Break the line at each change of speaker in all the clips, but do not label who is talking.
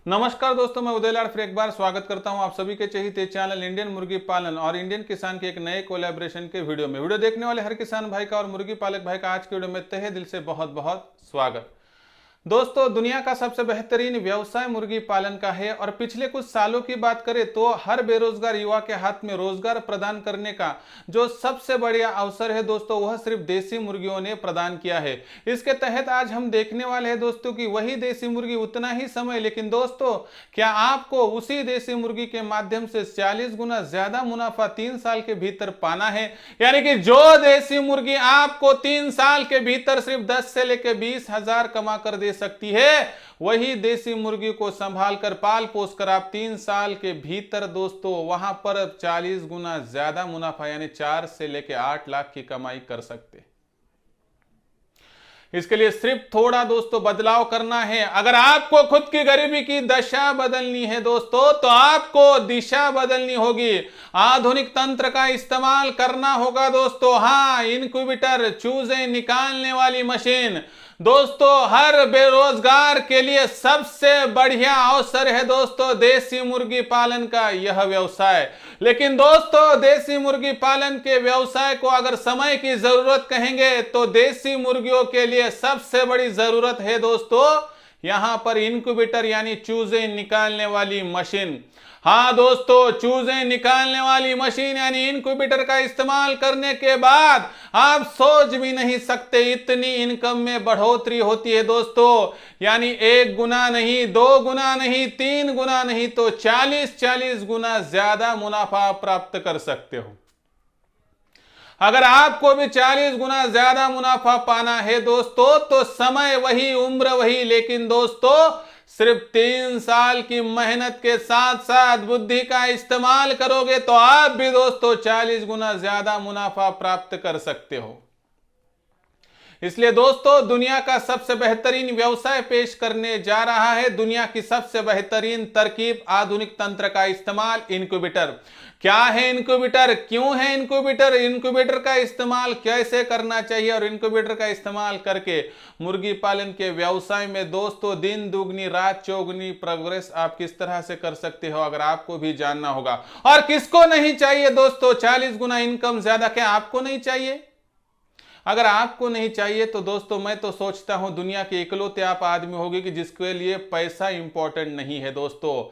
नमस्कार दोस्तों, मैं उदयलाल फिर एक बार स्वागत करता हूं आप सभी के चहेते चैनल इंडियन मुर्गी पालन और इंडियन किसान के एक नए कोलैबोरेशन के वीडियो में। वीडियो देखने वाले हर किसान भाई का और मुर्गी पालक भाई का आज के वीडियो में तहे दिल से बहुत बहुत स्वागत। दोस्तों, दुनिया का सबसे बेहतरीन व्यवसाय मुर्गी पालन का है और पिछले कुछ सालों की बात करें तो हर बेरोजगार युवा के हाथ में रोजगार प्रदान करने का जो सबसे बढ़िया अवसर है दोस्तों, वह सिर्फ देसी मुर्गियों ने प्रदान किया है। इसके तहत आज हम देखने वाले हैं दोस्तों कि वही देसी मुर्गी उतना ही समय, लेकिन दोस्तों क्या आपको उसी देसी मुर्गी के माध्यम से 40 गुना ज्यादा मुनाफा 3 साल के भीतर पाना है। यानी कि जो देसी मुर्गी आपको 3 साल के भीतर सिर्फ 10 से लेकर 20 हजार कमा कर दे सकती है, वही देसी मुर्गी को संभाल कर पाल पोस कर आप 3 साल के भीतर दोस्तों वहां पर 40 गुना ज्यादा मुनाफा यानी 4 से लेकर 8 लाख की कमाई कर सकते। इसके लिए सिर्फ थोड़ा दोस्तों बदलाव करना है। अगर आपको खुद की गरीबी की दशा बदलनी है दोस्तों, तो आपको दिशा बदलनी होगी। आधुनिक तंत्र का इस्तेमाल करना होगा दोस्तों। हाँ, इनक्यूबेटर, चूजे निकालने वाली मशीन दोस्तों हर बेरोजगार के लिए सबसे बढ़िया अवसर है दोस्तों देसी मुर्गी पालन का यह व्यवसाय। लेकिन दोस्तों देसी मुर्गी पालन के व्यवसाय को अगर समय की जरूरत कहेंगे तो देसी मुर्गियों के लिए सबसे बड़ी जरूरत है दोस्तों यहां पर इनक्यूबेटर यानी चूजे निकालने वाली मशीन। हाँ दोस्तों, चूजे निकालने वाली मशीन यानी इनक्यूबेटर का इस्तेमाल करने के बाद आप सोच भी नहीं सकते इतनी इनकम में बढ़ोतरी होती है दोस्तों। यानी 1 गुना नहीं, 2 गुना नहीं, 3 गुना नहीं तो 40 गुना ज्यादा मुनाफा प्राप्त कर सकते हो। अगर आपको भी 40 गुना ज्यादा मुनाफा पाना है दोस्तों तो समय वही, उम्र वही, लेकिन दोस्तों सिर्फ 3 साल की मेहनत के साथ साथ बुद्धि का इस्तेमाल करोगे तो आप भी दोस्तों 40 गुना ज्यादा मुनाफा प्राप्त कर सकते हो। इसलिए दोस्तों दुनिया का सबसे बेहतरीन व्यवसाय पेश करने जा रहा है। दुनिया की सबसे बेहतरीन तरकीब, आधुनिक तंत्र का इस्तेमाल, इनक्यूबेटर। क्या है इनक्यूबेटर, क्यों है इनक्यूबेटर, इनक्यूबेटर का इस्तेमाल कैसे करना चाहिए और इनक्यूबेटर का इस्तेमाल करके मुर्गी पालन के व्यवसाय में दोस्तों दिन दुगनी रात चौगुनी प्रोग्रेस आप किस तरह से कर सकते हो, अगर आपको भी जानना होगा। और किसको नहीं चाहिए दोस्तों 40 गुना इनकम ज्यादा, क्या आपको नहीं चाहिए? अगर आपको नहीं चाहिए तो दोस्तों मैं तो सोचता हूं दुनिया के इकलौते आप आदमी होंगे कि जिसके लिए पैसा इंपॉर्टेंट नहीं है दोस्तों।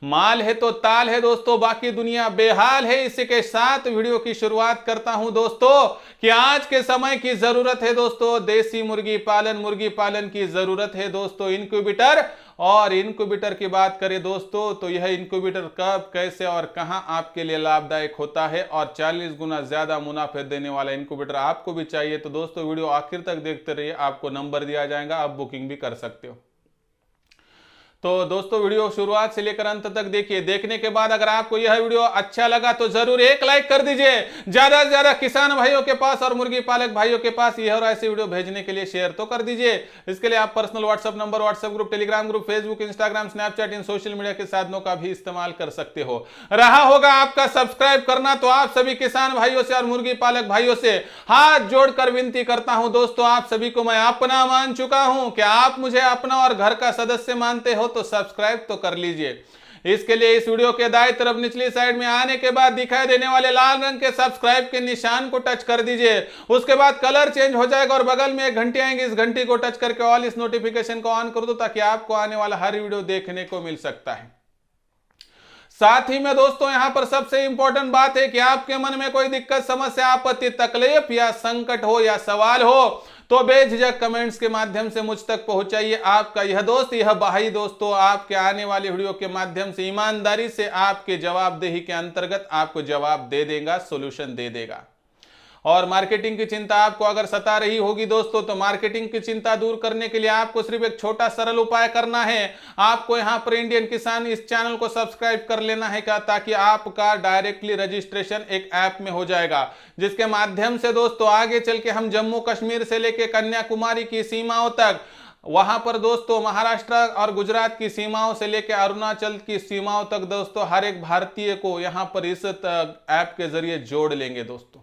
माल है तो ताल है दोस्तों, बाकी दुनिया बेहाल है। इसी के साथ वीडियो की शुरुआत करता हूं दोस्तों कि आज के समय की जरूरत है दोस्तों देसी मुर्गी पालन की जरूरत है दोस्तों इनक्यूबेटर। और इनक्यूबेटर की बात करें दोस्तों तो यह इनक्यूबेटर कब, कैसे और कहां आपके लिए लाभदायक होता है और 40 गुना ज्यादा मुनाफे देने वाला इनक्यूबेटर आपको भी चाहिए तो दोस्तों वीडियो आखिर तक देखते रहिए। आपको नंबर दिया जाएगा, आप बुकिंग भी कर सकते हो। तो दोस्तों वीडियो शुरुआत से लेकर अंत तक देखिए। देखने के बाद अगर आपको यह वीडियो अच्छा लगा तो जरूर एक लाइक कर दीजिए। ज्यादा से ज्यादा किसान भाइयों के पास और मुर्गी पालक भाइयों के पास यह और ऐसे वीडियो भेजने के लिए शेयर तो कर दीजिए। इसके लिए आप personal WhatsApp number, WhatsApp group, Telegram group, Facebook, Instagram, Snapchat इन सोशल मीडिया के साधनों का भी इस्तेमाल कर सकते हो। रहा होगा आपका सब्सक्राइब करना, तो आप सभी किसान भाइयों से और मुर्गी पालक भाइयों से हाथ जोड़कर विनती करता हूं दोस्तों, आप सभी को मैं अपना मान चुका हूं। क्या आप मुझे अपना और घर का सदस्य मानते हो तो सब्सक्राइब तो कर लीजिए। इसके लिए इस वीडियो के दाएं तरफ निचली साइड में आने के बाद दिखाई देने वाले लाल रंग के सब्सक्राइब के निशान को टच कर दीजिए। उसके बाद कलर चेंज हो जाएगा और बगल में एक घंटी आएगी, इस घंटी को टच करके ऑल इस नोटिफिकेशन को ऑन कर दो ताकि आपको आने वाला हर वीडियो देखने को मिल सकता है। साथ ही में दोस्तों यहां पर सबसे इंपॉर्टेंट बात है कि आपके मन में कोई दिक्कत, समस्या, आपत्ति, तकलीफ या संकट हो या सवाल हो तो बेझिझक कमेंट्स के माध्यम से मुझ तक पहुंचाइए। आपका यह दोस्त, यह भाई दोस्तों आपके आने वाले वीडियो के माध्यम से ईमानदारी से आपके जवाबदेही के अंतर्गत आपको जवाब दे देगा, सॉल्यूशन दे देगा। और मार्केटिंग की चिंता आपको अगर सता रही होगी दोस्तों तो मार्केटिंग की चिंता दूर करने के लिए आपको सिर्फ एक छोटा सरल उपाय करना है। आपको यहां पर इंडियन किसान इस चैनल को सब्सक्राइब कर लेना है क्या, ताकि आपका डायरेक्टली रजिस्ट्रेशन एक ऐप में हो जाएगा, जिसके माध्यम से दोस्तों आगे चल के हम जम्मू कश्मीर से लेकर कन्याकुमारी की सीमाओं तक, वहां पर दोस्तों महाराष्ट्र और गुजरात की सीमाओं से लेकर अरुणाचल की सीमाओं तक दोस्तों हर एक भारतीय को यहां पर इस ऐप के जरिए जोड़ लेंगे दोस्तों।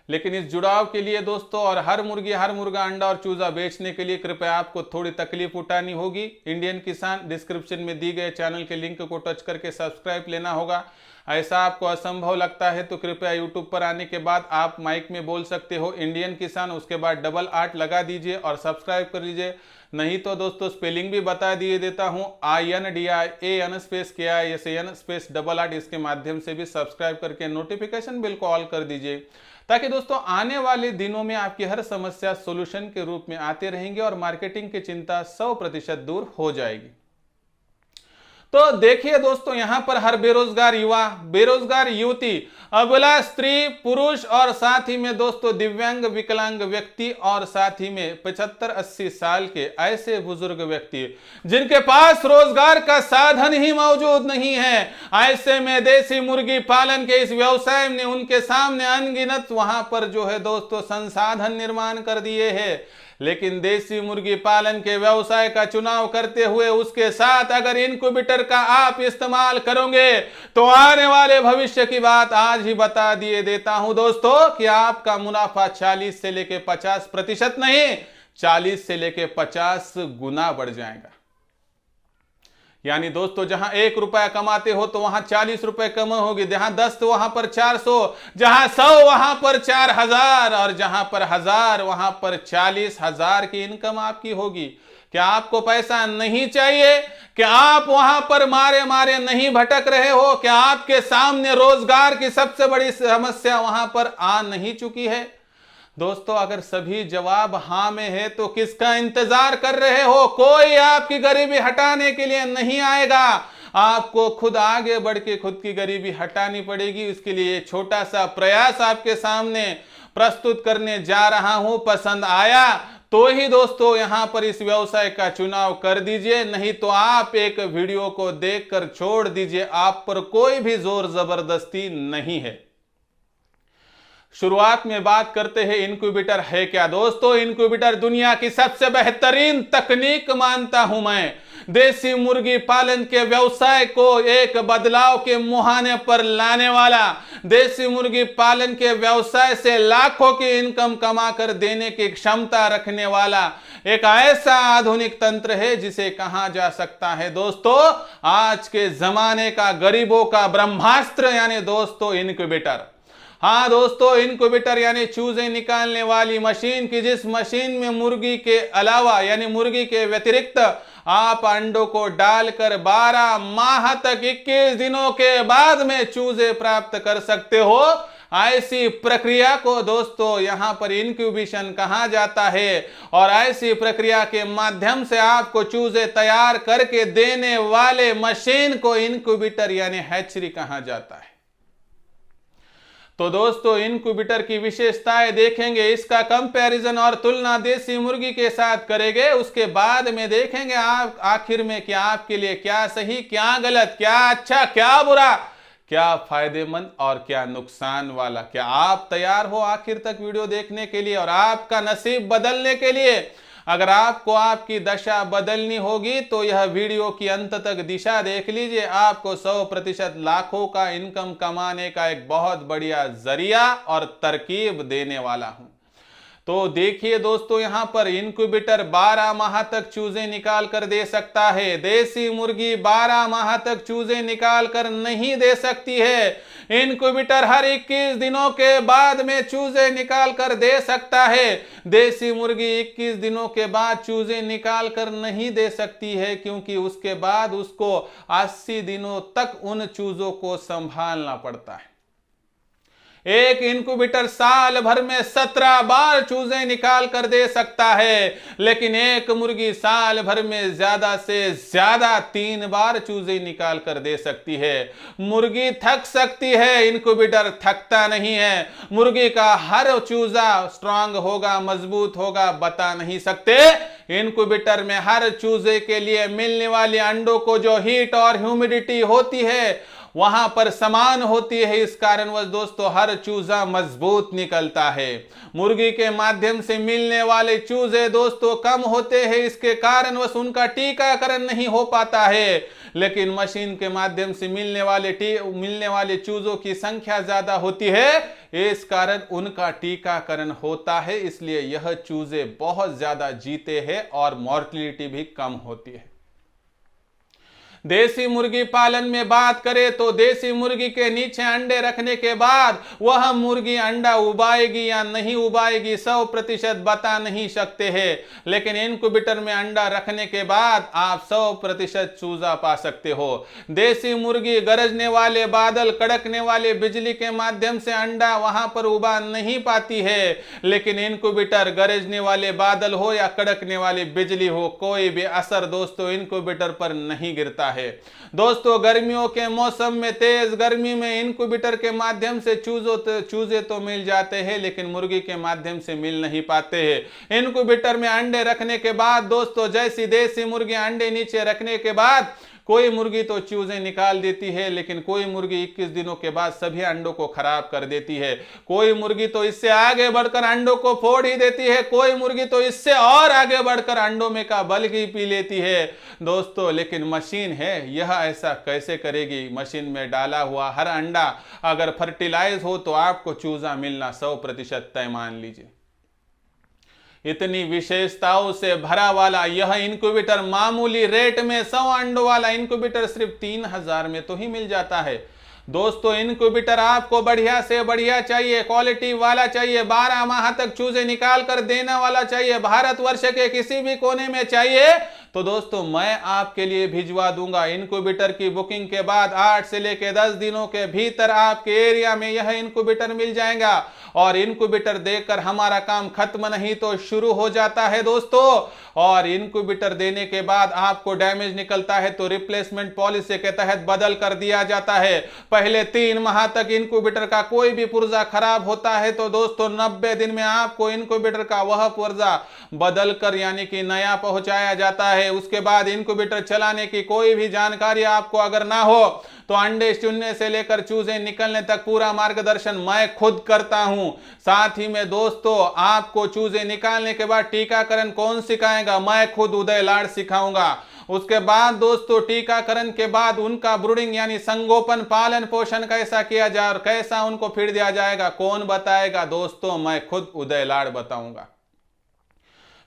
लेकिन इस जुड़ाव के लिए दोस्तों और हर मुर्गी हर मुर्गा अंडा और चूजा बेचने के लिए कृपया आपको थोड़ी तकलीफ उठानी होगी। इंडियन किसान डिस्क्रिप्शन में दी गए चैनल के लिंक को टच करके सब्सक्राइब लेना होगा। ऐसा आपको असंभव लगता है तो कृपया यूट्यूब पर आने के बाद आप माइक में बोल सकते हो इंडियन किसान, उसके बाद डबल 8 लगा दीजिए और सब्सक्राइब कर लीजिए। नहीं तो दोस्तों स्पेलिंग भी बता दिए देता हूं, INDIAN space KISAN space double 8, इसके माध्यम से भी सब्सक्राइब करके नोटिफिकेशन बिल को ऑल कर दीजिए, ताकि दोस्तों आने वाले दिनों में आपकी हर समस्या सोल्यूशन के रूप में आते रहेंगे और मार्केटिंग की चिंता 100% दूर हो जाएगी। तो देखिए दोस्तों, यहां पर हर बेरोजगार युवा, बेरोजगार युवती, अबला, स्त्री, पुरुष और साथ ही में दोस्तों दिव्यांग विकलांग व्यक्ति और साथ ही में 75-80 साल के ऐसे बुजुर्ग व्यक्ति जिनके पास रोजगार का साधन ही मौजूद नहीं है, ऐसे में देसी मुर्गी पालन के इस व्यवसाय ने उनके सामने अनगिनत वहां पर जो है दोस्तों संसाधन निर्माण कर दिए हैं। लेकिन देसी मुर्गी पालन के व्यवसाय का चुनाव करते हुए उसके साथ अगर इनक्यूबेटर का आप इस्तेमाल करोगे तो आने वाले भविष्य की बात आज ही बता दिए देता हूं दोस्तों कि आपका मुनाफा 40 से लेके 50% नहीं, 40 से लेके 50 गुना बढ़ जाएगा। यानी दोस्तों जहां 1 रुपया कमाते हो तो वहां 40 रुपए कमाई होगी, जहां 10 तो वहां पर 400, जहां 100 वहां पर 4000 और जहां पर 1000 वहां पर 40,000 की इनकम आपकी होगी। क्या आपको पैसा नहीं चाहिए? क्या आप वहां पर मारे मारे नहीं भटक रहे हो? क्या आपके सामने रोजगार की सबसे बड़ी समस्या वहां पर आ नहीं चुकी है? दोस्तों अगर सभी जवाब हाँ में है तो किसका इंतजार कर रहे हो? कोई आपकी गरीबी हटाने के लिए नहीं आएगा, आपको खुद आगे बढ़ के खुद की गरीबी हटानी पड़ेगी। इसके लिए छोटा सा प्रयास आपके सामने प्रस्तुत करने जा रहा हूं। पसंद आया तो ही दोस्तों यहां पर इस व्यवसाय का चुनाव कर दीजिए, नहीं तो आप एक वीडियो को देखकर छोड़ दीजिए। आप पर कोई भी जोर जबरदस्ती नहीं है। शुरुआत में बात करते हैं इनक्यूबेटर है क्या। दोस्तों इनक्यूबेटर दुनिया की सबसे बेहतरीन तकनीक मानता हूं मैं। देसी मुर्गी पालन के व्यवसाय को एक बदलाव के मुहाने पर लाने वाला, देसी मुर्गी पालन के व्यवसाय से लाखों की इनकम कमा कर देने की क्षमता रखने वाला एक ऐसा आधुनिक तंत्र है जिसे कहा जा सकता है दोस्तों आज के जमाने का गरीबों का ब्रह्मास्त्र, यानी दोस्तों इनक्यूबेटर। हाँ दोस्तों, इनक्यूबेटर यानी चूजे निकालने वाली मशीन की जिस मशीन में मुर्गी के अलावा यानी मुर्गी के व्यतिरिक्त आप अंडों को डालकर 12 माह तक 21 दिनों के बाद में चूजे प्राप्त कर सकते हो। ऐसी प्रक्रिया को दोस्तों यहां पर इनक्यूबेशन कहा जाता है और ऐसी प्रक्रिया के माध्यम से आपको चूजे तैयार करके देने वाले मशीन को इनक्यूबेटर यानी हैचरी कहा जाता है। तो दोस्तों इनक्यूबेटर की विशेषताएं देखेंगे, इसका कंपैरिजन और तुलना देसी मुर्गी के साथ करेंगे, उसके बाद में देखेंगे आप आखिर में क्या आपके लिए क्या सही क्या गलत, क्या अच्छा क्या बुरा, क्या फायदेमंद और क्या नुकसान वाला। क्या आप तैयार हो आखिर तक वीडियो देखने के लिए और आपका नसीब बदलने के लिए? अगर आपको आपकी दशा बदलनी होगी तो यह वीडियो की अंत तक दिशा देख लीजिए। आपको 100% लाखों का इनकम कमाने का एक बहुत बढ़िया जरिया और तरकीब देने वाला हूं। तो देखिए दोस्तों यहां पर इनक्यूबेटर 12 माह तक चूजे निकाल कर दे सकता है। देसी मुर्गी 12 माह तक चूजे निकाल कर नहीं दे सकती है। इनक्यूबेटर हर 21 दिनों के बाद में चूजे निकाल कर दे सकता है। देसी मुर्गी 21 दिनों के बाद चूजे निकाल कर नहीं दे सकती है, क्योंकि उसके बाद उसको 80 दिनों तक उन चूजों को संभालना पड़ता है। एक इनक्यूबेटर साल भर में 17 बार चूजे निकाल कर दे सकता है, लेकिन एक मुर्गी साल भर में ज्यादा से ज्यादा 3 बार चूजे निकाल कर दे सकती है। मुर्गी थक सकती है, इनक्यूबेटर थकता नहीं है। मुर्गी का हर चूजा स्ट्रांग होगा मजबूत होगा बता नहीं सकते। इनक्यूबेटर में हर चूजे के लिए मिलने वाले अंडों को जो हीट और ह्यूमिडिटी होती है वहां पर समान होती है। इस कारणवश दोस्तों हर चूजा मजबूत निकलता है। मुर्गी के माध्यम से मिलने वाले चूजे दोस्तों कम होते हैं, इसके कारणवश उनका टीकाकरण नहीं हो पाता है। लेकिन मशीन के माध्यम से मिलने वाले चूजों की संख्या ज्यादा होती है, इस कारण उनका टीकाकरण होता है, इसलिए यह चूजे बहुत ज्यादा जीते हैं और मॉर्टिलिटी भी कम होती है। देसी मुर्गी पालन में बात करें तो देसी मुर्गी के नीचे अंडे रखने के बाद वह मुर्गी अंडा उबाएगी या नहीं उबाएगी 100% बता नहीं सकते हैं, लेकिन इनक्यूबेटर में अंडा रखने के बाद आप 100% चूजा पा सकते हो। देसी मुर्गी गरजने वाले बादल, कड़कने वाले बिजली के माध्यम से अंडा वहां पर उबा नहीं पाती है, लेकिन इनक्यूबेटर गरजने वाले बादल हो या कड़कने वाली बिजली हो, कोई भी असर दोस्तों इनक्यूबेटर पर नहीं गिरता है। दोस्तों गर्मियों के मौसम में तेज गर्मी में इनक्यूबेटर के माध्यम से चूजे तो मिल जाते हैं, लेकिन मुर्गी के माध्यम से मिल नहीं पाते हैं। इनक्यूबेटर में अंडे रखने के बाद दोस्तों जैसी देसी मुर्गी अंडे नीचे रखने के बाद कोई मुर्गी तो चूजे निकाल देती है, लेकिन कोई मुर्गी 21 दिनों के बाद सभी अंडों को खराब कर देती है। कोई मुर्गी तो इससे आगे बढ़कर अंडों को फोड़ ही देती है, कोई मुर्गी तो इससे और आगे बढ़कर अंडों में का बल्क ही पी लेती है दोस्तों। लेकिन मशीन है, यह ऐसा कैसे करेगी? मशीन में डाला हुआ हर अंडा अगर फर्टिलाइज हो तो आपको चूजा मिलना 100% तय मान लीजिए। इतनी विशेषताओं से भरा वाला यह इनक्यूबेटर मामूली रेट में 100 अंडों वाला इनक्यूबेटर सिर्फ 3000 में तो ही मिल जाता है। दोस्तों इनक्यूबेटर आपको बढ़िया से बढ़िया चाहिए, क्वालिटी वाला चाहिए, 12 माह तक चूजे निकाल कर देने वाला चाहिए, भारतवर्ष के किसी भी कोने में चाहिए तो दोस्तों मैं आपके लिए भिजवा दूंगा। इनक्यूबेटर की बुकिंग के बाद 8 से लेकर 10 दिनों के भीतर आपके एरिया में यह इनक्यूबेटर मिल जाएगा और इनक्यूबेटर देकर हमारा काम खत्म नहीं तो शुरू हो जाता है दोस्तों। और इनक्यूबेटर देने के बाद आपको डैमेज निकलता है तो रिप्लेसमेंट पॉलिसी के तहत बदल कर दिया जाता है। पहले 3 माह तक इनक्यूबेटर का कोई भी पुर्जा खराब होता है तो दोस्तों 90 दिन में आपको इनक्यूबेटर का वह पुर्जा बदल कर यानी कि नया पहुंचाया जाता है। उसके बाद इनक्यूबेटर चलाने की कोई भी जानकारी आपको अगर ना हो तो अंडे चुनने से लेकर चूजे निकलने तक पूरा मार्गदर्शन मैं खुद करता हूं। साथ ही में दोस्तों आपको चूजे निकालने के बाद टीकाकरण कौन सिखाएगा? मैं खुद उदय लाड सिखाऊंगा। उसके बाद दोस्तों टीकाकरण के बाद उनका ब्रूडिंग यानी संगोपन पालन पोषण कैसा किया जाए और कैसा उनको फीड दिया जाएगा कौन बताएगा? दोस्तों मैं खुद उदय लाड बताऊंगा।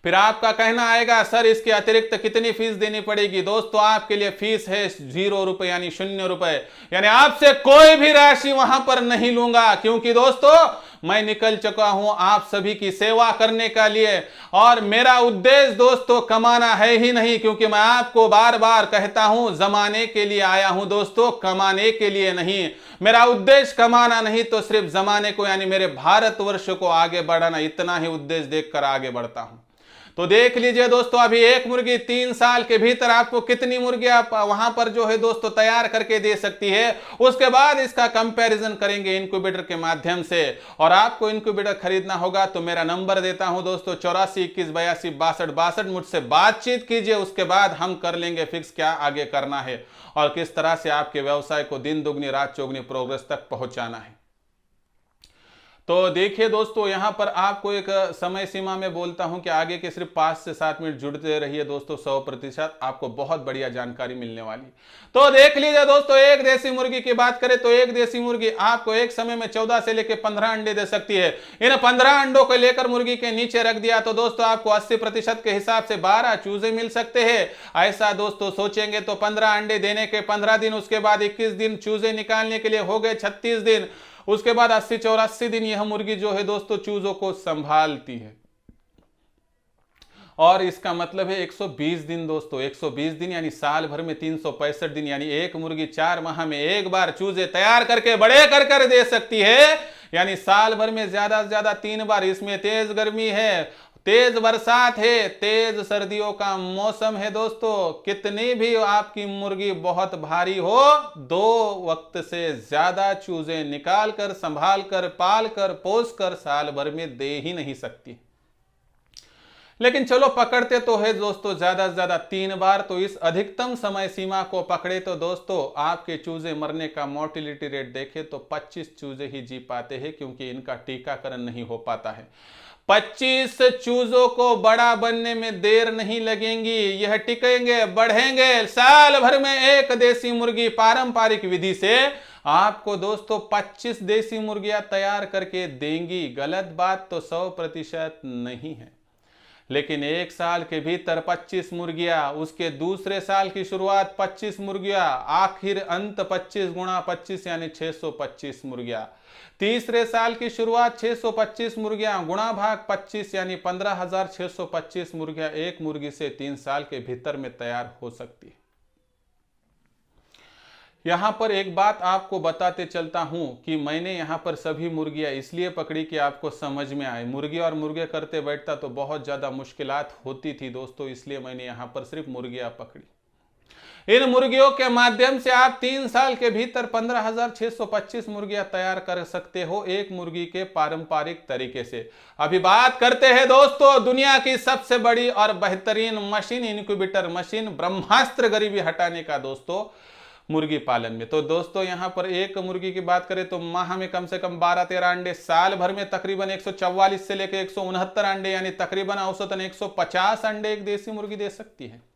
फिर आपका कहना आएगा सर इसके अतिरिक्त कितनी फीस देनी पड़ेगी? दोस्तों आपके लिए फीस है 0 रुपए यानी 0 रुपए, यानी आपसे कोई भी राशि वहां पर नहीं लूंगा, क्योंकि दोस्तों मैं निकल चुका हूं आप सभी की सेवा करने का लिए और मेरा उद्देश्य दोस्तों कमाना है ही नहीं, क्योंकि मैं आपको बार बार कहता हूं जमाने के लिए आया हूं दोस्तों, कमाने के लिए नहीं। मेरा उद्देश्य कमाना नहीं तो सिर्फ जमाने को यानी मेरे भारतवर्ष को आगे बढ़ाना, इतना ही उद्देश्य देखकर आगे बढ़ता हूं। तो देख लीजिए दोस्तों अभी एक मुर्गी 3 साल के भीतर आपको कितनी मुर्गी आप वहां पर जो है दोस्तों तैयार करके दे सकती है। उसके बाद इसका कंपैरिजन करेंगे इनक्यूबेटर के माध्यम से। और आपको इनक्यूबेटर खरीदना होगा तो मेरा नंबर देता हूं दोस्तों 84 21 82 62 62, मुझसे बातचीत कीजिए। उसके बाद हम कर लेंगे फिक्स क्या आगे करना है और किस तरह से आपके व्यवसाय को दिन दुगनी रात चौगुनी प्रोग्रेस तक पहुंचाना है। तो देखिए दोस्तों यहाँ पर आपको एक समय सीमा में बोलता हूं कि आगे के सिर्फ 5 से 7 मिनट जुड़ते रहिए दोस्तों, 100% आपको बहुत बढ़िया जानकारी मिलने वाली। तो देख लीजिए दोस्तों एक देसी मुर्गी की बात करें तो एक देसी मुर्गी आपको एक समय में 14 से लेकर 15 अंडे दे सकती है। इन 15 अंडों को लेकर मुर्गी के नीचे रख दिया तो दोस्तों आपको 80% के हिसाब से 12 चूजे मिल सकते हैं। ऐसा दोस्तों सोचेंगे तो 15 अंडे देने के 15 दिन, उसके बाद 21 दिन चूजे निकालने के लिए हो गए 36 दिन, उसके बाद 80-84 दिन यह मुर्गी जो है दोस्तों चूजों को संभालती है। और इसका मतलब है 120 दिन दोस्तों, 120 दिन यानी साल भर में 365 दिन, यानी एक मुर्गी 4 माह में एक बार चूजे तैयार करके बड़े कर दे सकती है, यानी साल भर में ज्यादा से ज्यादा 3 बार। इसमें तेज गर्मी है, तेज बरसात है, तेज सर्दियों का मौसम है दोस्तों, कितनी भी आपकी मुर्गी बहुत भारी हो 2 वक्त से ज्यादा चूजे निकाल कर संभाल कर पाल कर पोस कर साल भर में दे ही नहीं सकती। लेकिन चलो पकड़ते तो है दोस्तों ज्यादा से ज्यादा 3 बार, तो इस अधिकतम समय सीमा को पकड़े तो दोस्तों आपके चूजे मरने का मोर्टिलिटी रेट देखे तो 25 चूजे ही जी पाते हैं, क्योंकि इनका टीकाकरण नहीं हो पाता है। 25 चूजों को बड़ा बनने में देर नहीं लगेंगी, यह टिकेंगे बढ़ेंगे। साल भर में एक देसी मुर्गी पारंपरिक विधि से आपको दोस्तों 25 देसी मुर्गियां तैयार करके देंगी। गलत बात तो 100% नहीं है, लेकिन एक साल के भीतर 25 मुर्गियां, उसके दूसरे साल की शुरुआत 25 मुर्गियां, आखिर अंत 25 गुणा 25 यानी 625 मुर्गियां। तीसरे साल की शुरुआत 625 मुर्गियां गुणा भाग 25 यानी 15,625 मुर्गियां एक मुर्गी से 3 साल के भीतर में तैयार हो सकती है। यहां पर एक बात आपको बताते चलता हूं कि मैंने यहां पर सभी मुर्गियां इसलिए पकड़ी कि आपको समझ में आए। मुर्गी और मुर्गे करते बैठता तो बहुत ज्यादा मुश्किलात होती थी दोस्तों, इसलिए मैंने यहां पर सिर्फ मुर्गियां पकड़ी। इन मुर्गियों के माध्यम से आप 3 साल के भीतर 15,625 मुर्गियां तैयार कर सकते हो एक मुर्गी के पारंपरिक तरीके से। अभी बात करते हैं दोस्तों दुनिया की सबसे बड़ी और बेहतरीन मशीन, इनक्यूबेटर मशीन, ब्रह्मास्त्र गरीबी हटाने का दोस्तों मुर्गी पालन में। तो दोस्तों यहां पर एक मुर्गी की बात करें तो माह में कम से कम 12-13 अंडे, साल भर में तकरीबन 144 से लेकर 169 अंडे यानी तकरीबन औसतन 150 अंडे एक देसी मुर्गी दे सकती है।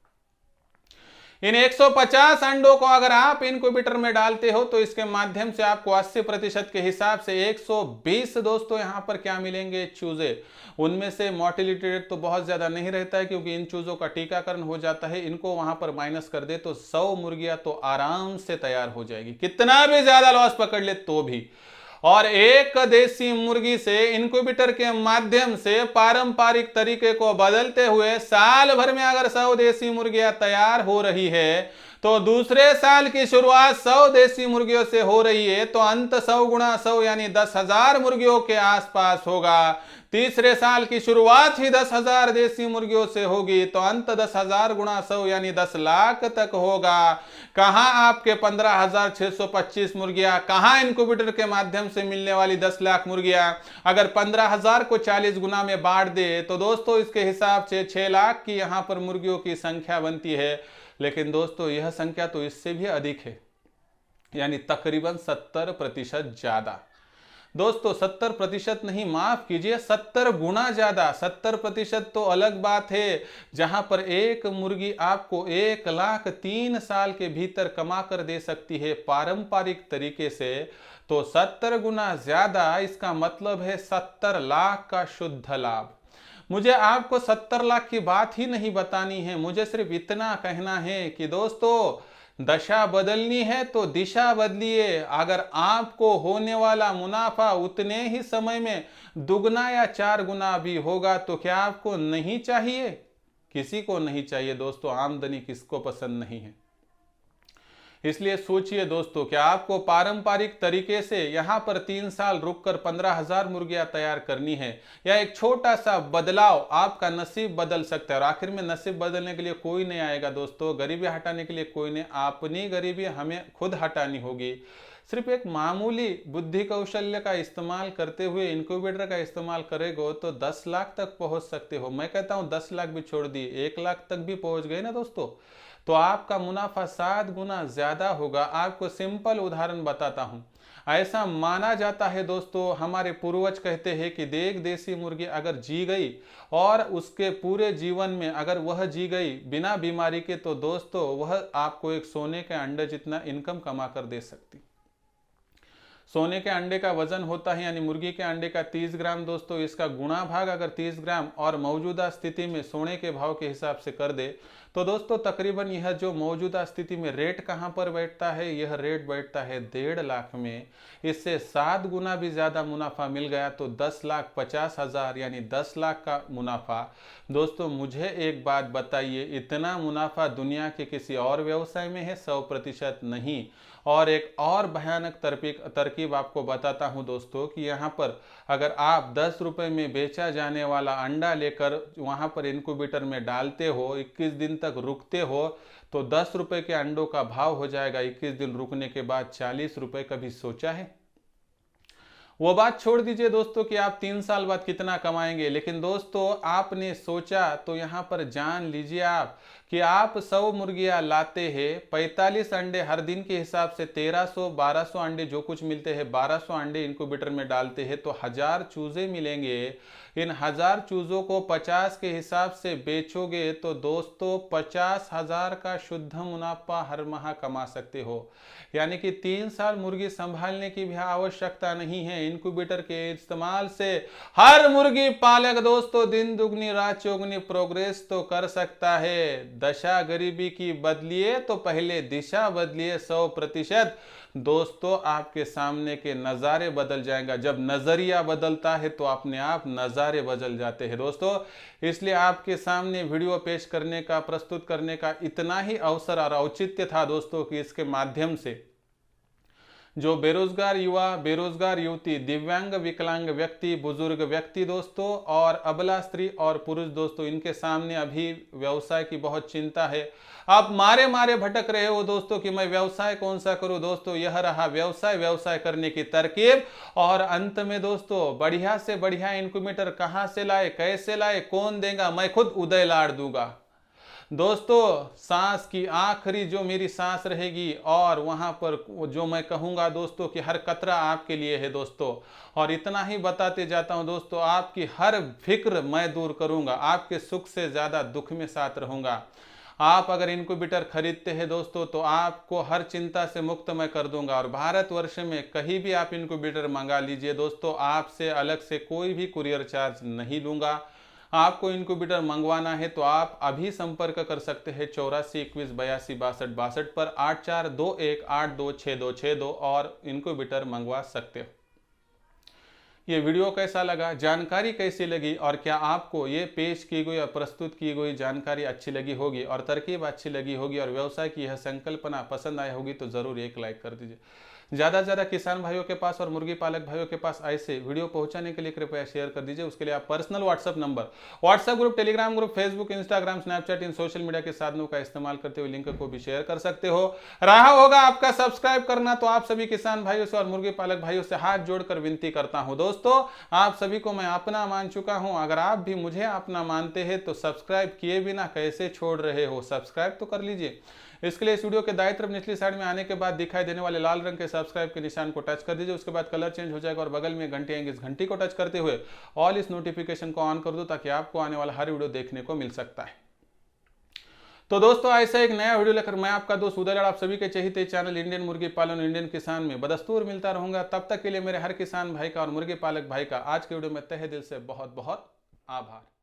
इन 150 अंडों को अगर आप इनक्यूबेटर में डालते हो तो इसके माध्यम से आपको 80% के हिसाब से 120 दोस्तों यहां पर क्या मिलेंगे, चूजे। उनमें से मोर्टेलिटी रेट तो बहुत ज्यादा नहीं रहता है क्योंकि इन चूजों का टीकाकरण हो जाता है। इनको वहां पर माइनस कर दे तो 100 मुर्गियां तो आराम से तैयार हो जाएगी, कितना भी ज्यादा लॉस पकड़ ले तो भी। और एक देसी मुर्गी से इनक्यूबेटर के माध्यम से पारंपरिक तरीके को बदलते हुए साल भर में अगर 100 देसी मुर्गियां तैयार हो रही है तो दूसरे साल की शुरुआत 100 देसी मुर्गियों से हो रही है तो अंत 100 गुणा 100 यानी 10,000 मुर्गियों के आसपास होगा। तीसरे साल की शुरुआत ही 10,000 देसी मुर्गियों से होगी तो अंत 10,000 गुणा 100 यानी 10 लाख तक होगा। कहां आपके 15,625 मुर्गियां, कहां इनक्यूबेटर के माध्यम से मिलने वाली 10 लाख मुर्गियां। अगर 15,000 को 40 गुना में बांट दे तो दोस्तों इसके हिसाब से 6 लाख की यहां पर मुर्गियों की संख्या बनती है। लेकिन दोस्तों यह संख्या तो इससे भी अधिक है, यानी तकरीबन 70% ज्यादा। दोस्तों 70% नहीं, माफ कीजिए 70 गुना ज्यादा। 70% तो अलग बात है, जहां पर एक मुर्गी आपको 1 लाख 3 साल के भीतर कमा कर दे सकती है पारंपरिक तरीके से, तो 70 गुना ज्यादा इसका मतलब है 70 लाख का शुद्ध लाभ। मुझे आपको 70 लाख की बात ही नहीं बतानी है, मुझे सिर्फ इतना कहना है कि दोस्तों दशा बदलनी है तो दिशा बदलिए। अगर आपको होने वाला मुनाफा उतने ही समय में दुगना या 4 गुना भी होगा तो क्या आपको नहीं चाहिए? किसी को नहीं चाहिए दोस्तों, आमदनी किसको पसंद नहीं है। इसलिए सोचिए दोस्तों कि आपको पारंपरिक तरीके से यहां पर 3 साल रुककर 15,000 मुर्गियां तैयार करनी है, या एक छोटा सा बदलाव आपका नसीब बदल सकता है। और आखिर में नसीब बदलने के लिए कोई नहीं आएगा दोस्तों, गरीबी हटाने के लिए कोई नहीं, अपनी गरीबी हमें खुद हटानी होगी। सिर्फ एक मामूली बुद्धि कौशल्य का इस्तेमाल करते हुए इनक्यूबेटर का इस्तेमाल करेगो तो 10 लाख तक पहुंच सकते हो। मैं कहता हूं 10 लाख भी छोड़ दिए, 1 लाख तक भी पहुंच गए ना दोस्तों, तो आपका मुनाफा 7 गुना ज्यादा होगा। आपको सिंपल उदाहरण बताता हूं। ऐसा माना जाता है दोस्तों, हमारे पूर्वज कहते हैं कि एक देसी मुर्गी अगर जी गई और उसके पूरे जीवन में अगर वह जी गई बिना बीमारी के, तो दोस्तों वह आपको एक सोने के अंडे जितना इनकम कमा कर दे सकती। सोने के अंडे का वजन होता है, यानी मुर्गी के अंडे का 30 ग्राम दोस्तों, इसका गुणा भाग अगर 30 ग्राम और मौजूदा स्थिति में सोने के भाव के हिसाब से कर दे तो दोस्तों तकरीबन यह जो मौजूदा स्थिति में रेट कहां पर बैठता है, यह रेट बैठता है 1.5 लाख में। इससे 7 गुना भी ज्यादा मुनाफा मिल गया तो 10,50,000 यानी 10 लाख का मुनाफा। दोस्तों मुझे एक बात बताइए, इतना मुनाफा दुनिया के किसी और व्यवसाय में है? 100% नहीं। और एक और भयानक तरकीब आपको बताता हूं दोस्तों कि यहाँ पर अगर आप 10 रुपए में बेचा जाने वाला अंडा लेकर वहां पर इनक्यूबेटर में डालते हो, 21 दिन तक रुकते हो, तो 10 रुपए के अंडों का भाव हो जाएगा 21 दिन रुकने के बाद 40 रुपए। कभी सोचा है? वो बात छोड़ दीजिए दोस्तों कि आप 3 साल बाद कितना कमाएंगे, लेकिन दोस्तों आपने सोचा तो यहाँ पर जान लीजिए आप कि आप 100 मुर्गियाँ लाते हैं, 45 अंडे हर दिन के हिसाब से 1300-1200 अंडे जो कुछ मिलते हैं 1200 अंडे इनक्यूबेटर में डालते हैं तो 1000 चूजे मिलेंगे। इन 1000 चूजों को 50 के हिसाब से बेचोगे तो दोस्तों 50,000 का शुद्ध मुनाफा हर माह कमा सकते हो। यानी कि 3 साल मुर्गी संभालने की भी आवश्यकता नहीं है। इनक्यूबेटर के इस्तेमाल से हर मुर्गी पालक दोस्तों दिन दुगनी रात चौगुनी प्रोग्रेस तो कर सकता है। दशा गरीबी की बदलिए तो पहले दिशा बदलिए 100%। दोस्तों आपके सामने के नज़ारे बदल जाएगा। जब नज़रिया बदलता है तो अपने आप नज़ारे बदल जाते हैं दोस्तों। इसलिए आपके सामने वीडियो पेश करने का, प्रस्तुत करने का इतना ही अवसर और औचित्य था दोस्तों कि इसके माध्यम से जो बेरोजगार युवा, बेरोजगार युवती, दिव्यांग विकलांग व्यक्ति, बुजुर्ग व्यक्ति दोस्तों और अबला स्त्री और पुरुष दोस्तों, इनके सामने अभी व्यवसाय की बहुत चिंता है। आप मारे मारे भटक रहे हो दोस्तों कि मैं व्यवसाय कौन सा करूं। दोस्तों यह रहा व्यवसाय करने की तरकीब। और अंत में दोस्तों बढ़िया से बढ़िया इनक्यूबेटर कहां से लाए, कैसे लाए, कौन देगा, मैं खुद उदय लाड़ दूंगा दोस्तों। सांस की आखिरी जो मेरी सांस रहेगी और वहां पर जो मैं कहूंगा दोस्तों कि हर कतरा आपके लिए है दोस्तों। और इतना ही बताते जाता हूं दोस्तों, आपकी हर फिक्र मैं दूर करूंगा, आपके सुख से ज्यादा दुख में साथ रहूंगा। आप अगर इनक्यूबेटर खरीदते हैं दोस्तों तो आपको हर चिंता से मुक्त मैं कर दूंगा। और भारतवर्ष में कहीं भी आप इनक्यूबेटर मंगा लीजिए दोस्तों, आपसे अलग से कोई भी कुरियर चार्ज नहीं लूंगा। आपको इनक्यूबेटर मंगवाना है तो आप अभी संपर्क कर सकते हैं 84 21 82 62 62 पर 8421826262 और इनक्यूबेटर मंगवा सकते हो। ये वीडियो कैसा लगा, जानकारी कैसी लगी और क्या आपको ये पेश की गई और प्रस्तुत की गई जानकारी अच्छी लगी होगी और तरकीब अच्छी लगी होगी और व्यवसाय की यह संकल्पना पसंद आई होगी तो ज़रूर एक लाइक कर दीजिए। ज़्यादा से ज़्यादा किसान भाइयों के पास और मुर्गी पालक भाइयों के पास ऐसे वीडियो पहुंचाने के लिए कृपया शेयर कर दीजिए। उसके लिए आप personal WhatsApp number, WhatsApp group, Telegram group, Facebook, Instagram, Snapchat इन सोशल मीडिया के साधनों का इस्तेमाल करते हुए लिंक को भी शेयर कर सकते हो। रहा होगा आपका सब्सक्राइब करना, तो आप सभी किसान भाइयों से और मुर्गी पालक भाइयों से हाथ जोड़कर विनती करता हूं दोस्तों, आप सभी को मैं अपना मान चुका हूं। अगर आप भी मुझे अपना मानते हैं तो सब्सक्राइब किए बिना कैसे छोड़ रहे हो, सब्सक्राइब तो कर लीजिए। इसके लिए इस वीडियो के दाईं तरफ निचली साइड में आने के बाद दिखाई देने वाले लाल रंग के सब्सक्राइब के निशान को टच कर दीजिए। उसके बाद कलर चेंज हो जाएगा और बगल में घंटी आएंगे, इस घंटी को टच करते हुए ऑल इस नोटिफिकेशन को ऑन कर दो ताकि आपको आने वाला हर वीडियो देखने को मिल सकता है। तो दोस्तों ऐसा एक नया वीडियो लेकर मैं आपका दोस्त उदय लाड़ आप सभी के चहेते चैनल इंडियन मुर्गी पालन इंडियन किसान में बदस्तूर मिलता रहूंगा। तब तक के लिए मेरे हर किसान भाई का और मुर्गी पालक भाई का आज के वीडियो में तहे दिल से बहुत बहुत आभार।